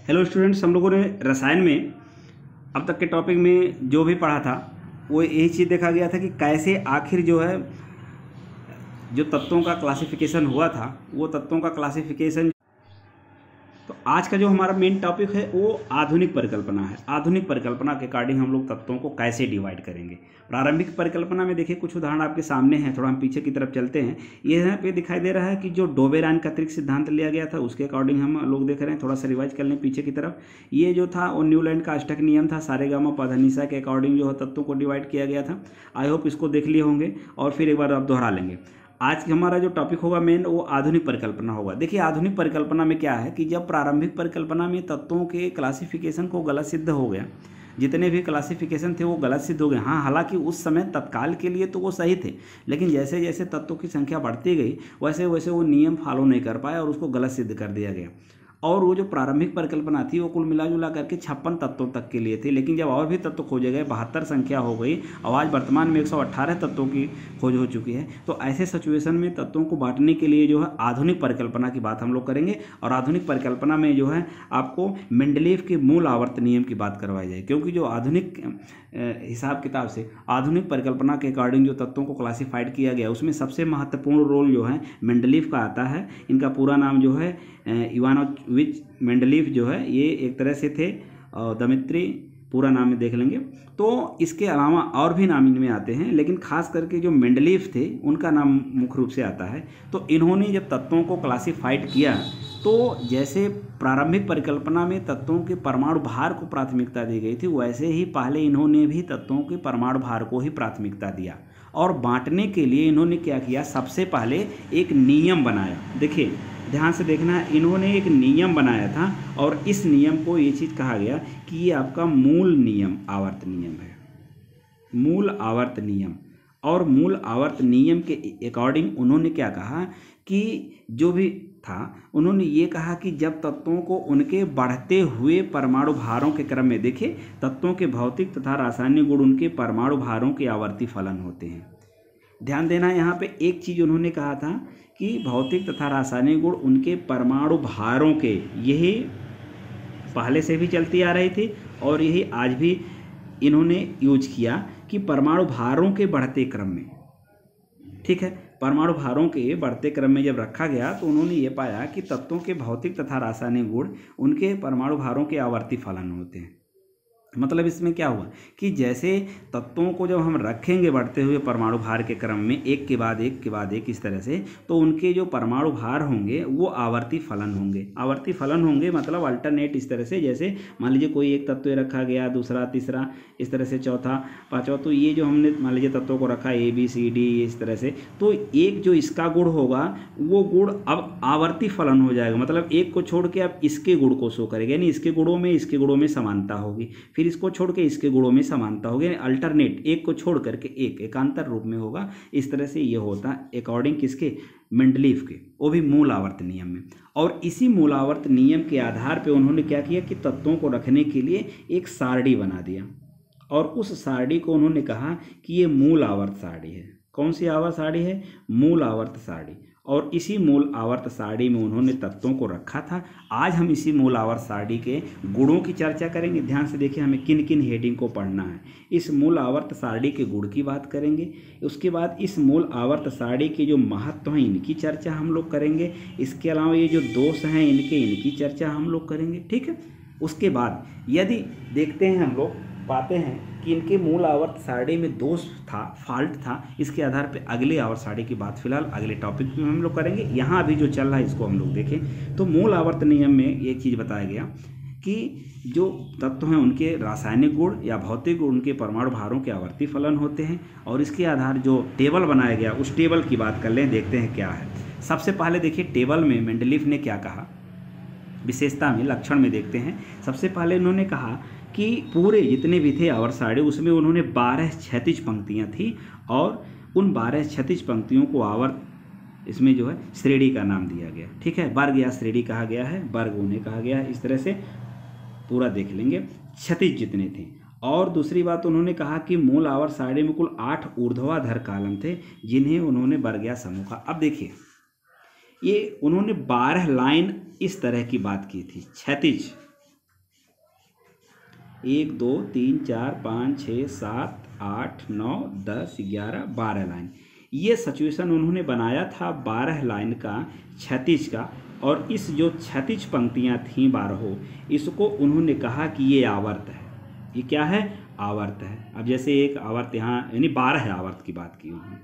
Hello students, हम लोगों ने रसायन में अब तक के टॉपिक में जो भी पढ़ा था वो यही चीज़ देखा गया था कि कैसे आखिर जो तत्वों का क्लासिफिकेशन हुआ था वो तत्वों का क्लासिफिकेशन। तो आज का जो हमारा मेन टॉपिक है वो आधुनिक परिकल्पना है। आधुनिक परिकल्पना के अकॉर्डिंग हम लोग तत्वों को कैसे डिवाइड करेंगे। प्रारंभिक परिकल्पना में देखिए कुछ उदाहरण आपके सामने हैं, थोड़ा हम पीछे की तरफ चलते हैं। ये यहाँ पे दिखाई दे रहा है कि जो डोबेरान का त्रिक सिद्धांत लिया गया था उसके अकॉर्डिंग हम लोग देख रहे हैं। थोड़ा सा रिवाइज कर लें पीछे की तरफ। ये जो था वो न्यूलैंड का अष्टक नियम था, सारेगामा पधनिसा के अकॉर्डिंग जो है तत्वों को डिवाइड किया गया था। आई होप इसको देख लिए होंगे और फिर एक बार आप दोहरा लेंगे। आज हमारा जो टॉपिक होगा मेन वो आधुनिक परिकल्पना होगा। देखिए आधुनिक परिकल्पना में क्या है कि जब प्रारंभिक परिकल्पना में तत्वों के क्लासिफिकेशन को गलत सिद्ध हो गया, जितने भी क्लासिफिकेशन थे वो गलत सिद्ध हो गए। हाँ, हालांकि उस समय तत्काल के लिए तो वो सही थे, लेकिन जैसे जैसे तत्वों की संख्या बढ़ती गई वैसे वैसे वो नियम फॉलो नहीं कर पाए और उसको गलत सिद्ध कर दिया गया। और वो जो प्रारंभिक परिकल्पना थी वो कुल मिला जुला करके 56 तत्वों तक के लिए थी, लेकिन जब और भी तत्व खोजे गए 72 संख्या हो गई और आज वर्तमान में 118 तत्वों की खोज हो चुकी है। तो ऐसे सिचुएशन में तत्वों को बांटने के लिए जो है आधुनिक परिकल्पना की बात हम लोग करेंगे। और आधुनिक परिकल्पना में जो है आपको मेंडलीव के मूल आवर्त नियम की बात करवाई जाए, क्योंकि जो आधुनिक हिसाब किताब से आधुनिक परिकल्पना के अकॉर्डिंग जो तत्वों को क्लासिफाइड किया गया उसमें सबसे महत्वपूर्ण रोल जो है मेंडलीव का आता है। इनका पूरा नाम जो है इवानोविच मेंडलीव जो है, ये एक तरह से थे दमित्री, पूरा नाम में देख लेंगे। तो इसके अलावा और भी नाम इनमें आते हैं, लेकिन खास करके जो मेंडलीव थे उनका नाम मुख्य रूप से आता है। तो इन्होंने जब तत्वों को क्लासिफाइड किया तो जैसे प्रारंभिक परिकल्पना में तत्वों के परमाणु भार को प्राथमिकता दी गई थी, वैसे ही पहले इन्होंने भी तत्वों के परमाणु भार को ही प्राथमिकता दिया। और बांटने के लिए इन्होंने क्या किया, सबसे पहले एक नियम बनाया। देखिए ध्यान से देखना, इन्होंने एक नियम बनाया था और इस नियम को ये चीज़ कहा गया कि ये आपका मूल नियम आवर्त नियम है। मूल आवर्त नियम। और मूल आवर्त नियम के अकॉर्डिंग उन्होंने क्या कहा कि जो भी था उन्होंने ये कहा कि जब तत्वों को उनके बढ़ते हुए परमाणु भारों के क्रम में, देखिए तत्वों के भौतिक तथा रासायनिक गुण उनके परमाणु भारों के आवर्ती फलन होते हैं। ध्यान देना, यहाँ पे एक चीज़ उन्होंने कहा था कि भौतिक तथा रासायनिक गुण उनके परमाणु भारों के, यही पहले से भी चलती आ रही थी और यही आज भी इन्होंने यूज किया कि परमाणु भारों के बढ़ते क्रम में, ठीक है, परमाणु भारों के बढ़ते क्रम में जब रखा गया तो उन्होंने ये पाया कि तत्वों के भौतिक तथा रासायनिक गुण उनके परमाणु भारों के आवर्ती फलन होते हैं। मतलब इसमें क्या हुआ कि जैसे तत्वों को जब हम रखेंगे बढ़ते हुए परमाणु भार के क्रम में एक के बाद एक के बाद एक इस तरह से, तो उनके जो परमाणु भार होंगे वो आवर्ती फलन होंगे। आवर्ती फलन होंगे मतलब अल्टरनेट इस तरह से, जैसे मान लीजिए कोई एक तत्व रखा गया, दूसरा तीसरा इस तरह से चौथा पांचवा, तो ये जो हमने मान लीजिए तत्वों को रखा ए बी सी डी इस तरह से, तो एक जो इसका गुण होगा वो गुण अब आवर्ती फलन हो जाएगा। मतलब एक को छोड़ के अब इसके गुण को शो करेगा, यानी इसके गुणों में समानता होगी, फिर इसको छोड़ के इसके गुणों में समानता होगी, अल्टरनेट एक को छोड़ करके एक एकांतर रूप में होगा। इस तरह से ये होता है अकॉर्डिंग किसके, मेंडलीव के, वो भी मूल आवर्त नियम में। और इसी मूल आवर्त नियम के आधार पे उन्होंने क्या किया कि तत्वों को रखने के लिए एक सारणी बना दिया और उस सारणी को उन्होंने कहा कि ये मूल आवर्त सारणी है। कौन सी आवर्त सारणी है, मूल आवर्त सारणी। और इसी मूल आवर्त सारणी में उन्होंने तत्वों को रखा था। आज हम इसी मूल आवर्त सारणी के गुणों की चर्चा करेंगे। ध्यान से देखिए हमें किन किन हेडिंग को पढ़ना है। इस मूल आवर्त सारणी के गुण की बात करेंगे, उसके बाद इस मूल आवर्त सारणी के जो महत्व हैं इनकी चर्चा हम लोग करेंगे, इसके अलावा ये जो दोष हैं इनकी चर्चा हम लोग करेंगे, ठीक है। उसके बाद यदि देखते हैं हम लोग पाते हैं कि इनके मूल आवर्त सारणी में दोष था, फॉल्ट था, इसके आधार पे अगले आवर्त सारणी की बात फिलहाल अगले टॉपिक में हम लोग करेंगे। यहाँ अभी जो चल रहा है इसको हम लोग देखें। तो मूल आवर्त नियम में एक चीज़ बताया गया कि जो तत्व हैं उनके रासायनिक गुण या भौतिक गुण उनके परमाणु भारों के आवर्ती फलन होते हैं। और इसके आधार जो टेबल बनाया गया उस टेबल की बात कर लें, देखते हैं क्या है। सबसे पहले देखिए टेबल में मेंडलीव ने क्या कहा, विशेषता में लक्षण में देखते हैं। सबसे पहले उन्होंने कहा कि पूरे जितने भी थे आवर्त सारणी उसमें उन्होंने 12 क्षैतिज पंक्तियां थी और उन 12 क्षैतिज पंक्तियों को आवर्त इसमें जो है श्रेणी का नाम दिया गया, ठीक है, वर्ग या श्रेणी कहा गया है, वर्ग उन्हें कहा गया है। इस तरह से पूरा देख लेंगे क्षैतिज जितने थे। और दूसरी बात उन्होंने कहा कि मूल आवर्त सारणी में कुल 8 ऊर्ध्वाधर कॉलम थे जिन्हें उन्होंने वर्ग या समूह कहा। अब देखिए ये उन्होंने 12 लाइन इस तरह की बात की थी, क्षैतिज 1 2 3 4 5 6 7 8 9 10 11 12 लाइन। ये सिचुएशन उन्होंने बनाया था 12 लाइन का क्षैतिज का, और इस जो क्षैतिज पंक्तियाँ थीं 12, इसको उन्होंने कहा कि ये आवर्त है। ये क्या है? आवर्त है। अब जैसे एक आवर्त यहाँ यानी 12 आवर्त की बात की उन्होंने,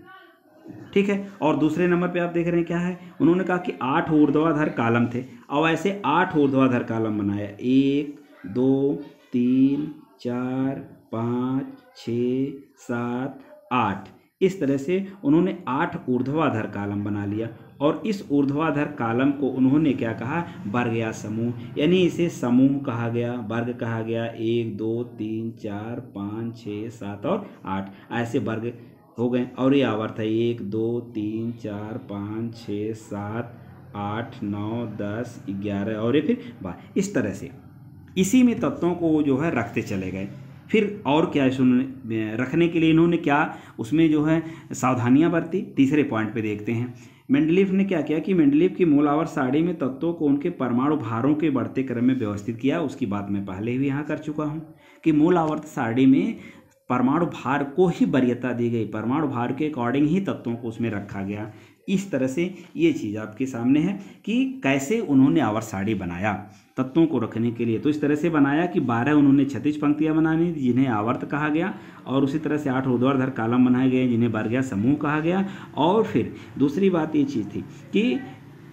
ठीक है। और दूसरे नंबर पे आप देख रहे हैं क्या है, उन्होंने कहा कि 8 ऊर्ध्वाधर कॉलम थे। अब ऐसे 8 ऊर्ध्वाधर कॉलम बनाया, 1 2 3 4 5 6 7 8, इस तरह से उन्होंने 8 ऊर्ध्वाधर कॉलम बना लिया। और इस ऊर्ध्वाधर कॉलम को उन्होंने क्या कहा? वर्ग या समूह, यानी इसे समूह कहा गया, वर्ग कहा गया। 1 2 3 4 5 6 7 और 8 ऐसे वर्ग हो गए। और ये आवर्त है 1 2 3 4 5 6 7 8 9 10 11 और ये फिर 12। इस तरह से इसी में तत्वों को जो है रखते चले गए। फिर और क्या है रखने के लिए इन्होंने क्या उसमें जो है सावधानियां बरती, तीसरे पॉइंट पे देखते हैं। मेंडलीफ ने क्या किया कि मेंडलीफ की मूल आवर्त सारणी में तत्वों को उनके परमाणु भारों के बढ़ते क्रम में व्यवस्थित किया। उसकी बात मैं पहले भी यहाँ कर चुका हूँ कि मूल आवर्त सारणी में परमाणु भार को ही वरीयता दी गई, परमाणु भार के अकॉर्डिंग ही तत्वों को उसमें रखा गया। इस तरह से ये चीज़ आपके सामने है कि कैसे उन्होंने आवर्त सारणी बनाया तत्वों को रखने के लिए। तो इस तरह से बनाया कि 12 उन्होंने क्षैतिज पंक्तियां बनानी जिन्हें आवर्त कहा गया, और उसी तरह से 8 ऊर्ध्वाधर कॉलम बनाए गए जिन्हें वर्ग या समूह कहा गया। और फिर दूसरी बात ये चीज़ थी कि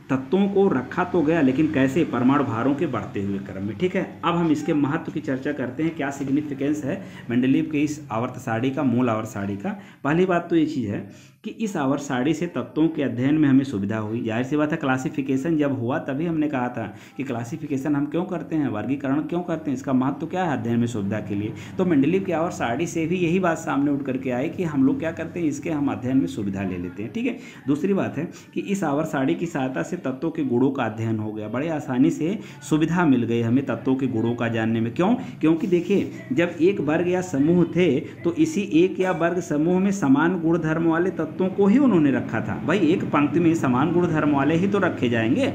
तत्वों को रखा तो गया, लेकिन कैसे? परमाणु भारों के बढ़ते हुए क्रम में, ठीक है। अब हम इसके महत्व की चर्चा करते हैं, क्या सिग्निफिकेंस है मेंडलीव के इस आवर्त सारणी का, मूल आवर्त सारणी का। पहली बात तो ये चीज़ है कि इस आवर्त सारणी से तत्वों के अध्ययन में हमें सुविधा हुई। जाहिर सी बात है, क्लासिफिकेशन जब हुआ तभी हमने कहा था कि क्लासिफिकेशन हम क्यों करते हैं, वर्गीकरण क्यों करते हैं, इसका महत्व क्या है अध्ययन में सुविधा के लिए। तो मेंडलीव के आवर्त सारणी से भी यही बात सामने उठ करके आई कि हम लोग क्या करते हैं, इसके हम अध्ययन में सुविधा ले लेते हैं, ठीक है। दूसरी बात है कि इस आवर्त सारणी की सहायता से तत्वों के गुणों का अध्ययन हो गया, बड़े आसानी से सुविधा मिल गई हमें तत्वों के गुणों का जानने में। क्यों? क्योंकि देखिए, जब एक वर्ग या समूह थे तो इसी एक या वर्ग समूह में समान गुण धर्म वाले तत्वों को ही उन्होंने रखा था। भाई एक पंक्ति में समान गुण धर्म वाले ही तो रखे जाएंगे।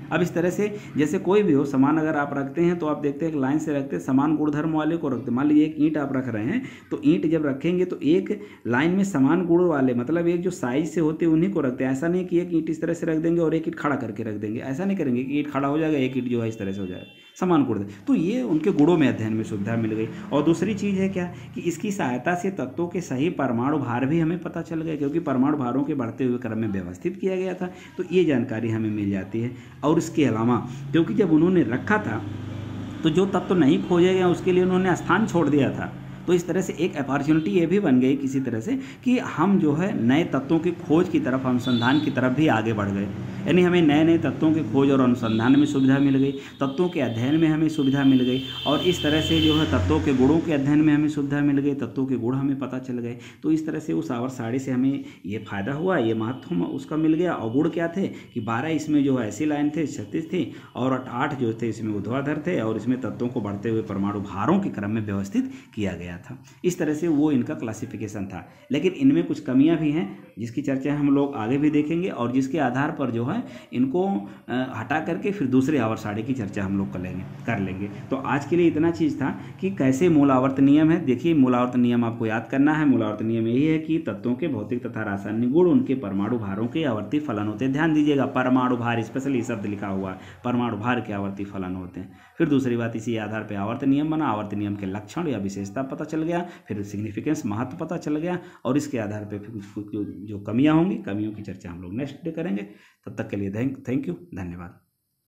अब इस तरह से जैसे कोई भी हो समान अगर आप रखते हैं तो आप देखते हैं एक लाइन से रखते हैं, समान गुणधर्म वाले को रखते हैं। मान लीजिए एक ईंट आप रख रहे हैं तो ईंट जब रखेंगे तो एक लाइन में समान गुण वाले, मतलब एक जो साइज से होते हैं उन्हीं को रखते हैं। ऐसा नहीं कि एक ईंट इस तरह से रख देंगे और एक ईंट खड़ा करके रख देंगे, ऐसा नहीं करेंगे कि ईंट खड़ा हो जाएगा एक ईंट जो है इस तरह से हो जाएगा, समान गुण। तो ये उनके गुणों में अध्ययन में सुविधा मिल गई। और दूसरी चीज़ है क्या कि इसकी सहायता से तत्वों के सही परमाणु भार भी हमें पता चल गए, क्योंकि परमाणु भारों के बढ़ते हुए क्रम में व्यवस्थित किया गया था। तो ये जानकारी हमें मिल जाती है। और इसके अलावा क्योंकि जब उन्होंने रखा था तो जो तत्व नहीं खोजे गए उसके लिए उन्होंने स्थान छोड़ दिया था। तो इस तरह से एक अपॉर्चुनिटी ये भी बन गई किसी तरह से कि हम जो है नए तत्वों की खोज की तरफ, अनुसंधान की तरफ भी आगे बढ़ गए। यानी हमें नए नए तत्वों की खोज और अनुसंधान में सुविधा मिल गई, तत्वों के अध्ययन में हमें सुविधा मिल गई, और इस तरह से जो है तत्वों के गुणों के अध्ययन में हमें सुविधा मिल गई, तत्वों के गुण हमें पता चल गए। तो इस तरह से उस आवर्त सारणी से हमें ये फायदा हुआ, ये महत्व उसका मिल गया। और गुण क्या थे कि 12 इसमें जो है ऐसी लाइन थे, 36 थी, और 8 जो थे इसमें ऊर्ध्वाधर थे, और इसमें तत्वों को बढ़ते हुए परमाणु भारों के क्रम में व्यवस्थित किया गया था। इस तरह से वो इनका क्लासिफिकेशन था। लेकिन इनमें कुछ कमियां भी हैं जिसकी चर्चा हम लोग आगे भी देखेंगे, और जिसके आधार पर जो है इनको हटा करके फिर दूसरे आवर्त सारणी की चर्चा हम लोग कर लेंगे। तो आज के लिए इतना चीज़ था कि कैसे मूल आवर्त नियम है। देखिए, मूल आवर्त नियम आपको याद करना है। मूल आवर्त नियम यही है कि तत्वों के भौतिक तथा रासायनिक गुण उनके परमाणु भारों के आवर्ती फलन होते हैं। ध्यान दीजिएगा, परमाणु भार स्पेशली शब्द लिखा हुआ है, परमाणु भार के आवर्ती फलन होते हैं। फिर दूसरी बात, इसी आधार पर आवर्त नियम बना, आवर्त नियम के लक्षण या विशेषता पता चल गया, फिर सिग्निफिकेंस महत्व पता चल गया, और इसके आधार पर फिर कुछ जो कमियां होंगी, कमियों की चर्चा हम लोग नेक्स्ट डे करेंगे। तब तक के लिए थैंक यू, धन्यवाद।